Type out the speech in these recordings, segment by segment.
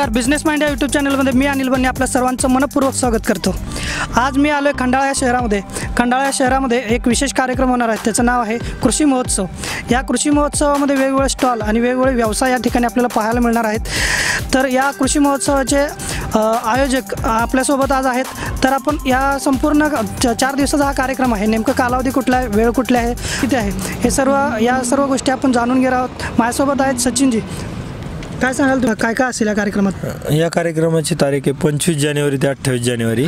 नमस्कार, business mind या YouTube चॅनलमध्ये मी अनिल बन्ने आपल्या सर्वांचं मनपूर्वक स्वागत करतो। आज मी आलो आहे खंडाळा या शहरामध्ये। खंडाळा या शहरामध्ये एक विशेष कार्यक्रम होणार आहे, त्याचं नाव आहे कृषी महोत्सव। या कृषी महोत्सवामध्ये वेगवेगळे स्टॉल आणि वेगवेगळे व्यवसाय या ठिकाणी आपल्याला पाहायला मिळणार आहेत। तर या कृषी महोत्सवाचे आयोजक आपल्यासोबत आज आहेत। तर आपण या संपूर्ण 4 दिवसाचा हा कार्यक्रम आहे, नेमकं कालावधी कुठला आहे, वेळ कुठली आहे, किती आहे, हे सर्व गोष्टी आपण जाणून घेणार आहोत। माझ्यासोबत आहेत सचिनजी। काय सांगाल तुम्ही, काय काय असेल या कार्यक्रमात? या कार्यक्रमाची तारीख आहे 25 जानेवारी ते 28 जानेवारी।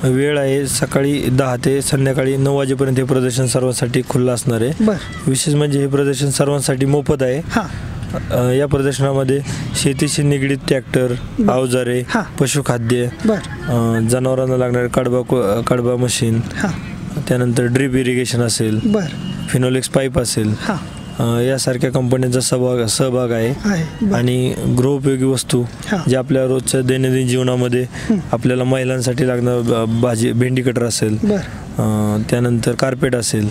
वेळ आहे सकाळी 10 ते संध्याकाळी 9 वाजेपर्यंत हे प्रदर्शन सर्वांसाठी खुलं असणार आहे। विशेष म्हणजे हे प्रदर्शन सर्वांसाठी मोफत आहे। या प्रदर्शनामध्ये शेतीशी निगडीत ट्रॅक्टर, अवजारे, पशुखाद्य, जनावरांना लागणारे कडबा मशीन, त्यानंतर ड्रिप इरिगेशन असेल, फिनोलेक्स पाईप असेल, यासारख्या कंपन्यांचा सहभाग आहे। आणि गृहोपयोगी वस्तू जे आपल्या रोजच्या दैनंदिन जीवनामध्ये आपल्याला महिलांसाठी लागणारा भेंडी कटर असेल, त्यानंतर कार्पेट असेल,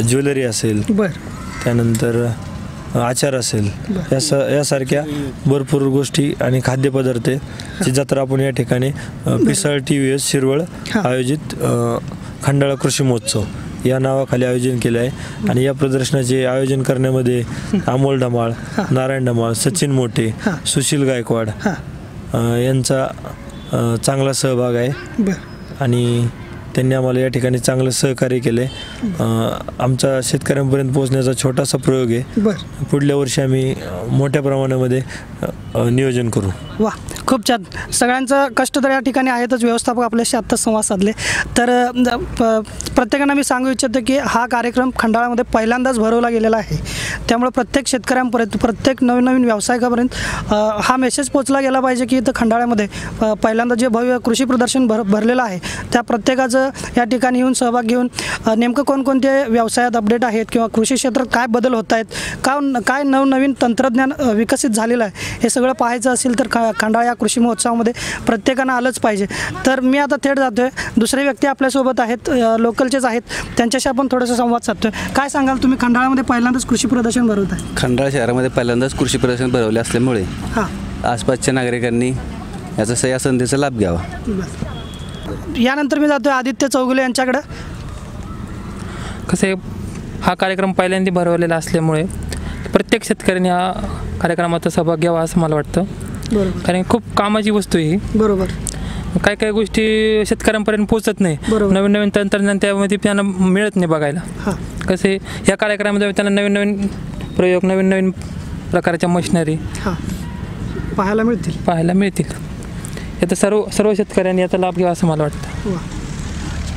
ज्वेलरी असेल, त्यानंतर आचार असेल, यासारख्या भरपूर गोष्टी आणि खाद्यपदार्थ ची जत्रा आपण या ठिकाणी पिसाळ TVS शिरवळ आयोजित खंडाळा कृषी महोत्सव या नावाखाली आयोजन केले आहे। आणि या प्रदर्शनाचे आयोजन करण्यामध्ये अमोल ढमाळ, नारायण ढमाळ, सचिन मोठे, सुशील गायकवाड यांचा चांगला सहभाग आहे। आणि त्यांनी आम्हाला या ठिकाणी चांगलं सहकार्य केले। आमचा शेतकऱ्यांपर्यंत पोहोचण्याचा छोटासा प्रयोग आहे। पुढल्या वर्षी आम्ही मोठ्या प्रमाणामध्ये नियोजन करू। वा, खूप छान। सगळ्यांचं कष्ट तर या ठिकाणी आहेतच। व्यवस्थापक आपल्याशी आत्ता संवाद साधले। तर प्रत्येकांना मी सांगू इच्छितो की हा कार्यक्रम खंडाळामध्ये पहिल्यांदाच भरवला गेलेला आहे। त्यामुळे प्रत्येक शेतकऱ्यांपर्यंत, प्रत्येक नवीन व्यावसायिकापर्यंत हा मेसेज पोचला गेला पाहिजे की इथं खंडाळ्यामध्ये पहिल्यांदा जे भव्य कृषी प्रदर्शन भरलेलं आहे, त्या प्रत्येकाचं या ठिकाणी येऊन सहभाग घेऊन नेमकं कोणकोणते व्यवसायात अपडेट आहेत किंवा कृषी क्षेत्रात काय बदल होत आहेत, काय नवनवीन तंत्रज्ञान विकसित झालेलं आहे, हे सगळं पाहायचं असेल तर खंडाळा या कृषी महोत्सवामध्ये प्रत्येकानं आलंच पाहिजे। तर मी आता थेट जातोय, दुसरे व्यक्ती आपल्यासोबत आहेत, लोकलचेच आहेत, त्यांच्याशी आपण थोडंसं संवाद साधतोय। काय सांगाल तुम्ही, खंडाळामध्ये पहिल्यांदाच कृषी प्रदर्शन भरवत आहे? खंडाळा शहरामध्ये पहिल्यांदाच कृषी प्रदर्शन भरवले असल्यामुळे आसपासच्या नागरिकांनी या संधीचा लाभ घ्यावा। यानंतर मी जातोय आदित्य चौगुले यांच्याकडे। कसं आहे, हा कार्यक्रम पहिल्यांदा भरवलेला असल्यामुळे प्रत्येक शेतकऱ्यांनी हा कार्यक्रमाचा सहभाग घ्यावा असं मला वाटतं। कारण खूप कामाची वस्तू आहे ही। काय गोष्टी शेतकऱ्यांपर्यंत पोहोचत नाही, नवीन तंत्रज्ञान त्यामध्ये त्यांना मिळत नाही बघायला। कसे या कार्यक्रमामध्ये त्यांना नवीन प्रयोग, नवीन प्रकारच्या मशिनरी पाहायला मिळतील। याचा सर्व शेतकऱ्यांनी याचा लाभ घ्यावा असं मला वाटतं।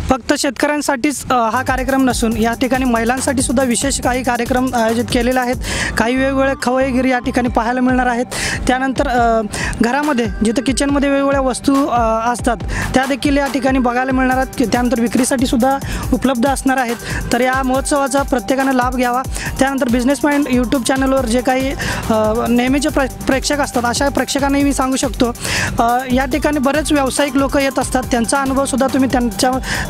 फक्त शेतकऱ्यांसाठीच हा कार्यक्रम नसून या ठिकाणी महिलांसाठी सुद्धा विशेष काही कार्यक्रम आयोजित केलेले आहेत। काही वेगवेगळे खवय्येगिरी या ठिकाणी पाहायला मिळणार आहेत। त्यानंतर घरामध्ये जिथं किचनमध्ये वेगवेगळ्या वस्तू असतात त्या देखील या ठिकाणी बघायला मिळणार आहेत। त्यानंतर विक्रीसाठी सुद्धा उपलब्ध असणार आहेत। तर या महोत्सवाचा प्रत्येकाने लाभ घ्यावा। त्यानंतर बिझनेस माइंड यूट्यूब चॅनलवर जे काही नेहमीचे प्रेक्षक असतात, अशा प्रेक्षकांनाही मी सांगू शकतो, या ठिकाणी बरेच व्यावसायिक लोक येत असतात। त्यांचा अनुभवसुद्धा तुम्ही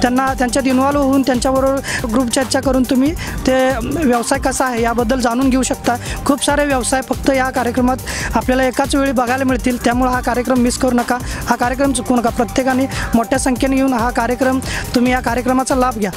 त्यांच्यात इन्व्हॉल्व होऊन त्यांच्याबरोबर ग्रुप चर्चा करून तुम्ही ते व्यवसाय कसा आहे याबद्दल जाणून घेऊ शकता। खूप सारे व्यवसाय फक्त या कार्यक्रमात आपल्याला एकाच वेळी बघायला मिळतील। त्यामुळे हा कार्यक्रम मिस करू नका, हा कार्यक्रम चुकवू नका। प्रत्येकाने मोठ्या संख्येने येऊन हा कार्यक्रम, तुम्ही या कार्यक्रमाचा लाभ घ्या।